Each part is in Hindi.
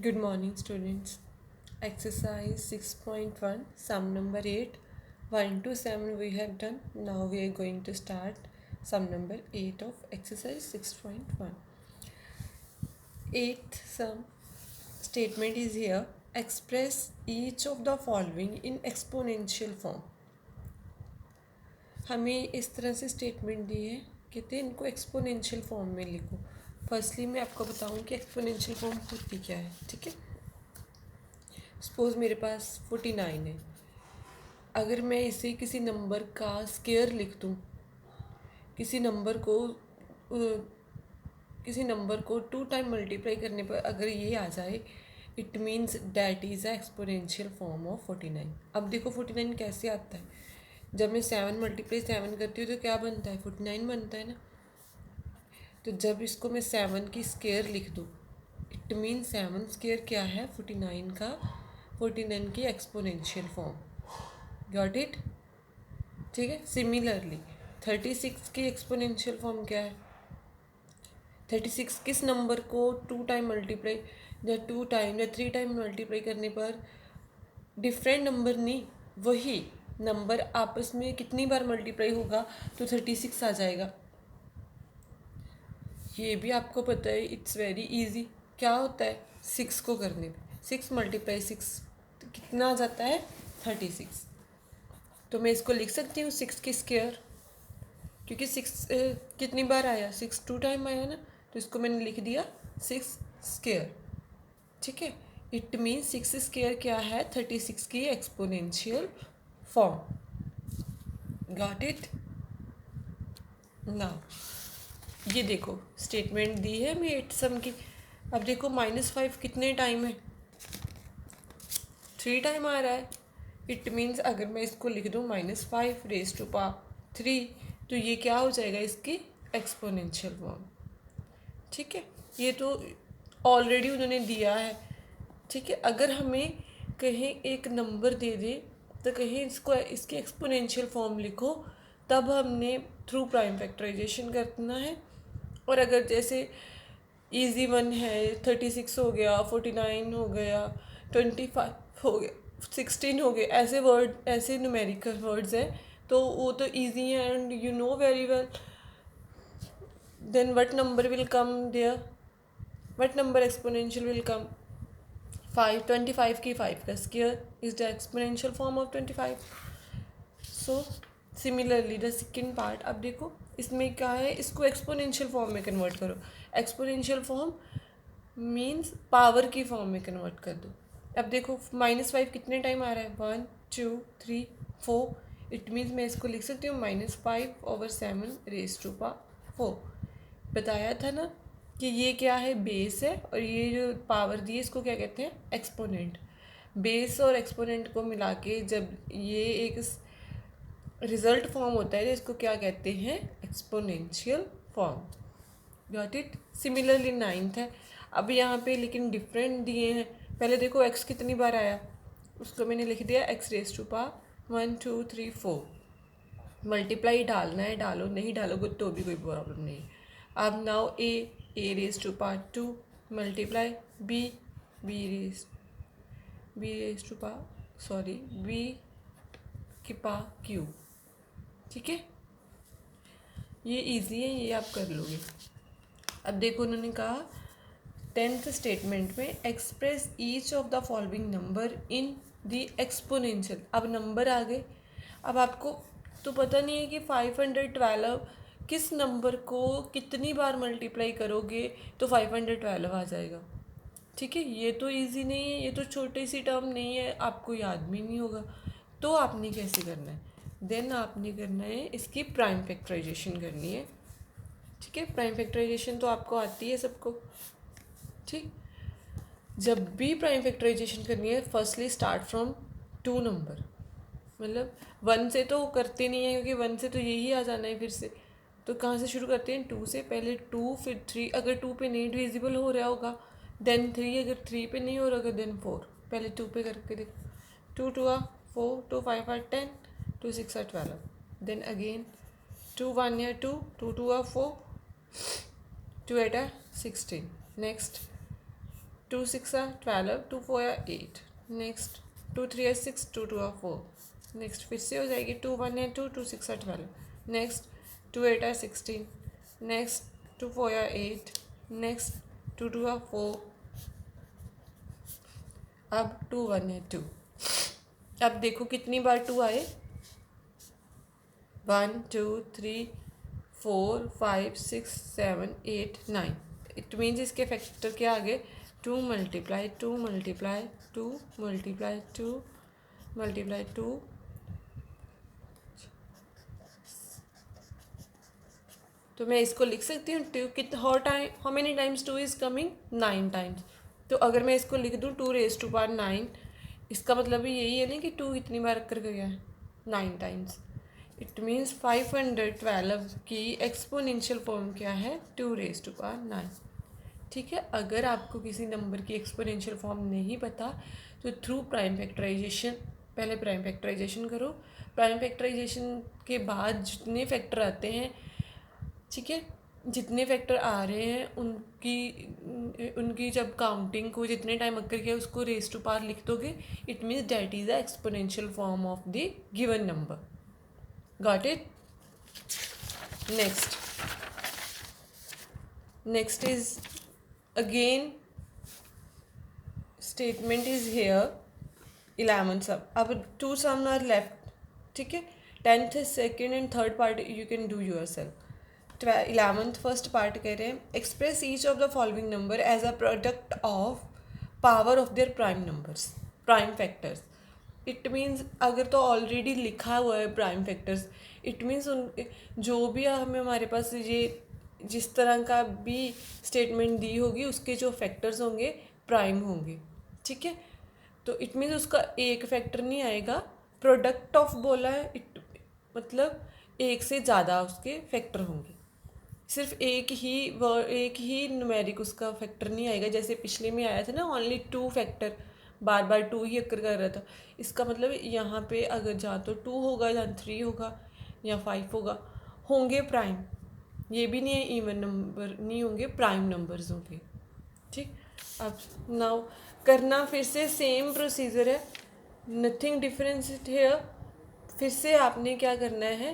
Good morning, students. Exercise 6.1, sum number 8. 1 to 7 we have done. Now we are going to start sum number 8 of exercise 6.1. Eighth sum statement is here. Express each of the following in exponential form. हमें इस तरह से स्टेटमेंट दी है, कहते हैं इनको एक्सपोनेंशियल फॉर्म में लिखो. फर्स्टली मैं आपको बताऊं कि एक्सपोनेंशियल फॉर्म होती क्या है. ठीक है, सपोज मेरे पास 49 है. अगर मैं इसे किसी नंबर का स्केयर लिख दूँ, किसी नंबर को 2 टाइम मल्टीप्लाई करने पर अगर ये आ जाए, it means that is a exponential form of 49. अब देखो 49 कैसे आता है. जब मैं 7 मल्टीप्लाई 7 करती हूँ तो क्या बनता है, 49 बनता है ना. तो जब इसको मैं 7 की स्केयर लिख दूँ, इट मीन 7 स्केयर क्या है, 49 की एक्सपोनेंशियल फॉर्म. Got it. ठीक है. सिमिलरली 36 की एक्सपोनेंशियल फॉर्म क्या है. 36 किस नंबर को 2 टाइम मल्टीप्लाई या 2 टाइम या 3 टाइम मल्टीप्लाई करने पर, डिफरेंट नंबर नहीं, वही नंबर आपस में कितनी बार मल्टीप्लाई होगा तो 36 आ जाएगा. ये भी आपको पता है, इट्स वेरी इजी. क्या होता है 6 को करने पे 6 मल्टीप्लाई 6 तो कितना आ जाता है 36. तो मैं इसको लिख सकती हूँ 6 की स्केयर, क्योंकि 6 कितनी बार आया, 6 2 टाइम आया ना, तो इसको मैंने लिख दिया 6 स्केयर. ठीक है. इट मीन 6 स्केयर क्या है, 36 की exponential form. Got it. Now ये देखो स्टेटमेंट दी है मैं 8 सम की. अब देखो -5 कितने टाइम है, 3 टाइम आ रहा है. इट मीन्स अगर मैं इसको लिख दूँ -5 रेज टू पावर 3, तो ये क्या हो जाएगा, इसकी एक्सपोनेंशियल फॉर्म. ठीक है. ये तो ऑलरेडी उन्होंने दिया है. ठीक है. अगर हमें कहीं एक नंबर दे दे तो कहीं इसको इसकी एक्सपोनेंशियल फॉर्म लिखो, तब हमने थ्रू प्राइम फैक्टराइजेशन करना है. और अगर जैसे इजी वन है, 36 हो गया, 49 हो गया, 25 हो गया, 16 हो गए, ऐसे वर्ड, ऐसे न्यूमेरिकल वर्ड्स हैं, तो वो तो इजी है and you know very well. Then what number will come there, what number exponential will come. 25 की 5 का square is the exponential form of 25. So similarly the second part. अब देखो इसमें क्या है, इसको एक्सपोनेंशियल फॉर्म में कन्वर्ट करो. एक्सपोनेंशियल फॉर्म मीन्स पावर की फॉर्म में कन्वर्ट कर दो. अब देखो -5 कितने टाइम आ रहा है, 1 2 3 4. इट मीन्स मैं इसको लिख सकती हूँ -5/7 रेज टू पावर 4. बताया था ना कि ये क्या है, बेस है, और ये जो पावर दी है इसको क्या कहते हैं, एक्सपोनेंट. बेस और एक्सपोनेंट को मिला के जब ये एक रिजल्ट फॉर्म होता है तो इसको क्या कहते हैं, exponential form. Got it. Similarly 9th है. अब यहाँ पे लेकिन डिफरेंट दिए हैं. पहले देखो x कितनी बार आया, उसको मैंने लिख दिया x raise to power 1 2 3 4. Multiply डालना है डालो, नहीं डालोगे तो भी कोई प्रॉब्लम नहीं. अब now a raise to power 2 multiply b raise to power b की पावर q. ठीक है. ये इजी है, ये आप कर लोगे. अब देखो उन्होंने कहा 10th स्टेटमेंट में express each of the following number in the exponential. अब नंबर आ गए. अब आपको तो पता नहीं है कि 512 किस नंबर को कितनी बार मल्टीप्लाई करोगे तो 512 आ जाएगा. ठीक है. ये तो इजी नहीं है, ये तो छोटी सी टर्म नहीं है, आपको याद भी नहीं होगा. तो आपने कैसे करना है, देन आपने करना है इसकी प्राइम फैक्टराइजेशन करनी है. ठीक है. प्राइम फैक्टराइजेशन तो आपको आती है सबको. ठीक. जब भी प्राइम फैक्टराइजेशन करनी है, फर्स्टली स्टार्ट फ्रॉम 2 नंबर. मतलब 1 से तो करते नहीं है, क्योंकि 1 से तो यही आ जाना है फिर से. तो कहाँ से शुरू करते हैं, 2 से. पहले 2 फिर 3. अगर 2 पे नहीं डिविजिबल हो रहा होगा देन 3. अगर 3 पे नहीं हो रहा होगा देन 4. पहले 2 पे करके देखो. 2 2 4, 2 5 10, 2 6 12. Then again 2 1 2, 2 2 4, 2 8 16. Next 2 6 12, 2 4 8, next 2 3 6, 2 2 4, next फिर से हो जाएगी 2 1 2, 2 6 12, नेक्स्ट 2 8 16, नेक्स्ट 2 4 8, नेक्स्ट 2 2 4, अब 2 1 2। अब देखो कितनी बार 2 आए, 1 2 3 4 5 6 7 8 9। इट मीन्स इसके फैक्टर क्या आ गए, 2 मल्टीप्लाई 2 मल्टीप्लाई 2 मल्टीप्लाई 2 मल्टीप्लाई 2, तो मैं इसको लिख सकती हूँ टू कित how many times 2 is coming, 9 times. तो अगर मैं इसको लिख दूँ 2 रेज टू पावर 9, इसका मतलब भी यही है ना कि 2 कितनी बार कर गया है, 9 टाइम्स। इट मीन्स 512 की एक्सपोनेंशियल फॉर्म क्या है, 2 रेज टू पावर 9। ठीक है, अगर आपको किसी नंबर की एक्सपोनेंशियल फॉर्म नहीं पता तो थ्रू प्राइम फैक्टराइजेशन, पहले प्राइम फैक्टराइजेशन करो, प्राइम फैक्टराइजेशन के बाद जितने फैक्टर आते हैं, ठीक है, जितने फैक्टर आ रहे हैं उनकी जब काउंटिंग को जितने टाइम अक्कर किया उसको रेज टू पावर लिख दोगे, it means that is the exponential form of the given number. Got it? Next is again statement is here 11 sum, अब 2 सम आर लेफ्ट, ठीक है, 10th second and third part you can do yourself. 11th first part कह रहे हैं express each of the following number as a product of power of their prime numbers, prime factors. It means अगर तो ऑलरेडी लिखा हुआ है प्राइम फैक्टर्स, इट मीन्स उन जो भी हमें हमारे पास ये जिस तरह का भी स्टेटमेंट दी होगी उसके जो फैक्टर्स होंगे प्राइम होंगे, ठीक है। तो इट मीन्स उसका एक फैक्टर नहीं आएगा, प्रोडक्ट ऑफ बोला है, इट मतलब एक से ज़्यादा उसके फैक्टर होंगे, सिर्फ एक ही न्यूमेरिक उसका फैक्टर नहीं आएगा, जैसे पिछले में आया था ना ओनली 2 फैक्टर, बार बार 2 ही अक्कर कर रहा था। इसका मतलब यहाँ पे अगर जहाँ तो 2 होगा, जहाँ 3 होगा या 5 होगा, होंगे प्राइम। ये भी नहीं है इवन नंबर नहीं होंगे, प्राइम नंबर्स होंगे, ठीक। अब नाउ करना फिर से सेम प्रोसीजर है, नथिंग डिफरेंस हेयर। फिर से आपने क्या करना है,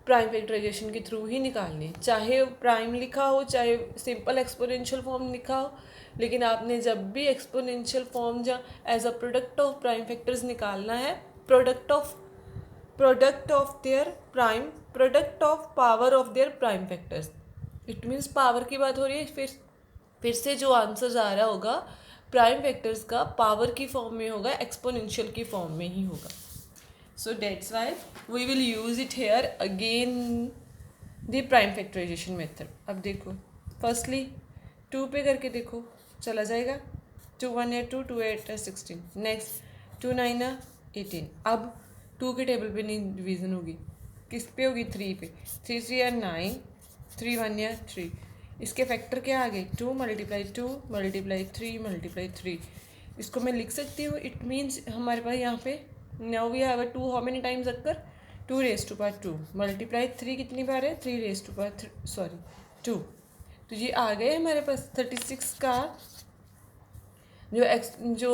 प्राइम फैक्टराइजेशन के थ्रू ही निकालने, चाहे प्राइम लिखा हो चाहे सिंपल एक्सपोनेंशियल फॉर्म लिखा हो, लेकिन आपने जब भी एक्सपोनेंशियल फॉर्म या as a product of prime factors निकालना है, product of their prime, product of power of their prime factors. It means power की बात हो रही है, फिर से जो आंसर आ रहा होगा प्राइम फैक्टर्स का पावर की फॉर्म में होगा, एक्सपोनेंशियल की फॉर्म में ही होगा। So that's why we will use it here again the prime factorization method। अब देखो फर्स्टली 2 पे करके देखो, चला जाएगा, 2 1 है 2, 2 8 है 16, नेक्स्ट 2 9 है 18। अब 2 के टेबल पे नहीं डिवीज़न होगी, किस पे होगी, 3 पे, 3 3 है 9, 3 1 है 3, इसके फैक्टर क्या आ गए, 2 मल्टीप्लाई 2 मल्टीप्लाई 3 मल्टीप्लाई 3। इसको मैं लिख सकती हूँ, इट मीन्स हमारे पास यहाँ पे now we have a 2 how many times occur, 2 raised to power 2 multiply 3 कितनी बार है, 3 raised to power 2। तो ये आ गए हमारे पास 36 का जो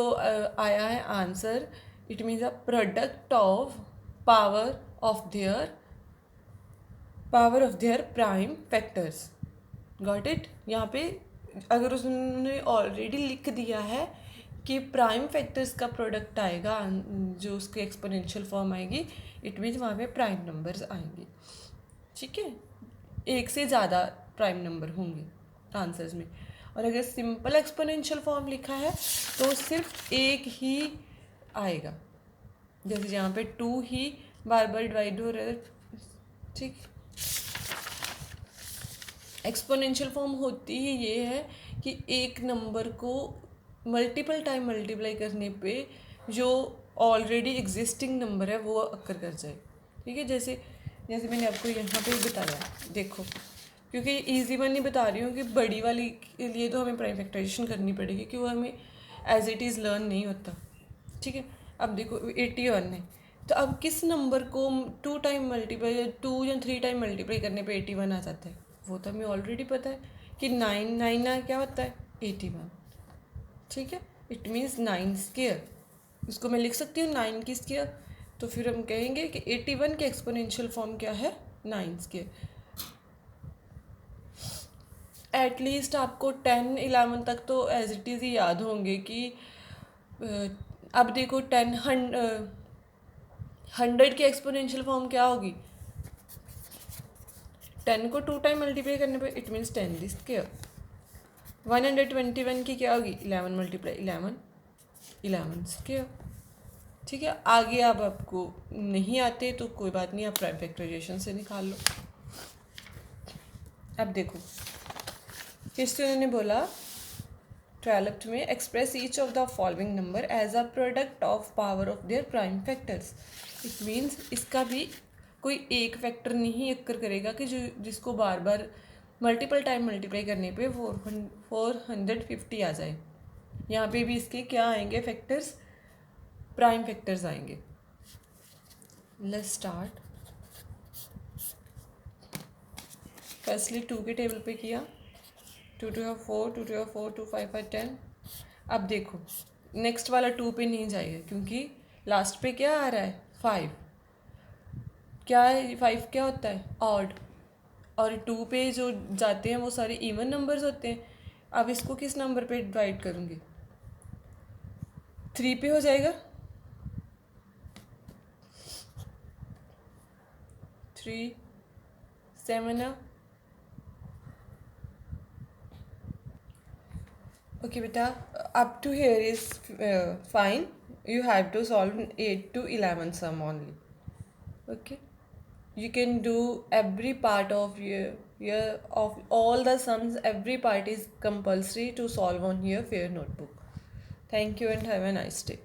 आया है answer. It means a product of power of their prime factors. Got it? यहाँ पे अगर उसने ऑलरेडी लिख दिया है कि प्राइम फैक्टर्स का प्रोडक्ट आएगा, जो उसके एक्सपोनेंशियल फॉर्म आएगी, इट मीन्स वहाँ पे प्राइम नंबर्स आएंगे, ठीक है, एक से ज़्यादा प्राइम नंबर होंगे आंसर्स में। और अगर सिंपल एक्सपोनेंशियल फॉर्म लिखा है तो सिर्फ एक ही आएगा, जैसे यहाँ पे 2 ही बार बार डिवाइड हो रहा है, ठीक। एक्सपोनेंशियल फॉर्म होती ही ये है कि एक नंबर को मल्टीपल टाइम मल्टीप्लाई करने पे जो ऑलरेडी एग्जिस्टिंग नंबर है वो अक्कर कर जाए, ठीक है। जैसे मैंने आपको यहाँ पे बताया, देखो, क्योंकि इजी वन नहीं बता रही हूँ कि बड़ी वाली के लिए तो हमें प्राइम फैक्टराइजेशन करनी पड़ेगी, कि वो हमें एज इट इज़ लर्न नहीं होता, ठीक है। अब देखो 81 है, तो अब किस नंबर को 2 टाइम मल्टीप्लाई 2 या 3 टाइम मल्टीप्लाई करने पे 81 आ जाता है, वो तो हमें ऑलरेडी पता है कि 9 9 क्या होता है 81, ठीक है, इट मीन्स 9 स्क्वायर। इसको मैं लिख सकती हूँ 9 की स्क्वायर, तो फिर हम कहेंगे कि 81 के एक्सपोनेंशियल फॉर्म क्या है, 9 स्क्वायर। एटलीस्ट आपको 10 11 तक तो एज इट इज़ ही याद होंगे कि अब देखो 100 की एक्सपोनेंशियल फॉर्म क्या होगी, 10 को 2 टाइम मल्टीप्लाई करने पे इट मीन्स 10 दी स्क्वायर। 121 की क्या होगी, 11 मल्टीप्लाई 11, 11 स्क्वायर। ठीक है, आगे अब आपको नहीं आते तो कोई बात नहीं, आप प्राइम फैक्टराइजेशन से निकाल लो। अब देखो फिर से उन्होंने बोला 12th में express each of the following number as a product of power of their prime factors. It means इसका भी कोई एक फैक्टर नहीं अक्कर करेगा कि जो जिसको बार बार मल्टीपल टाइम मल्टीप्लाई करने पे 450 आ जाए। यहाँ पे भी इसके क्या आएंगे फैक्टर्स, प्राइम फैक्टर्स आएंगे। Let's start. फर्स्टली 2 के टेबल पे किया, 2 2 है 4, 2 2 है 4, 2 5 है 10। अब देखो नेक्स्ट वाला 2 पे नहीं जाएगा क्योंकि लास्ट पे क्या आ रहा है, 5। क्या है 5, क्या होता है, ऑड, और 2 पे जो जाते हैं वो सारे इवन नंबर्स होते हैं। अब इसको किस नंबर पे डिवाइड करूँगी, 3 पे हो जाएगा, 3 7 है। ओके बेटा, up to here is fine, you have to solve 8 to 11 sum only. Okay, you can do every part of your of all the sums, every part is compulsory to solve on your fair notebook. Thank you and have a nice day.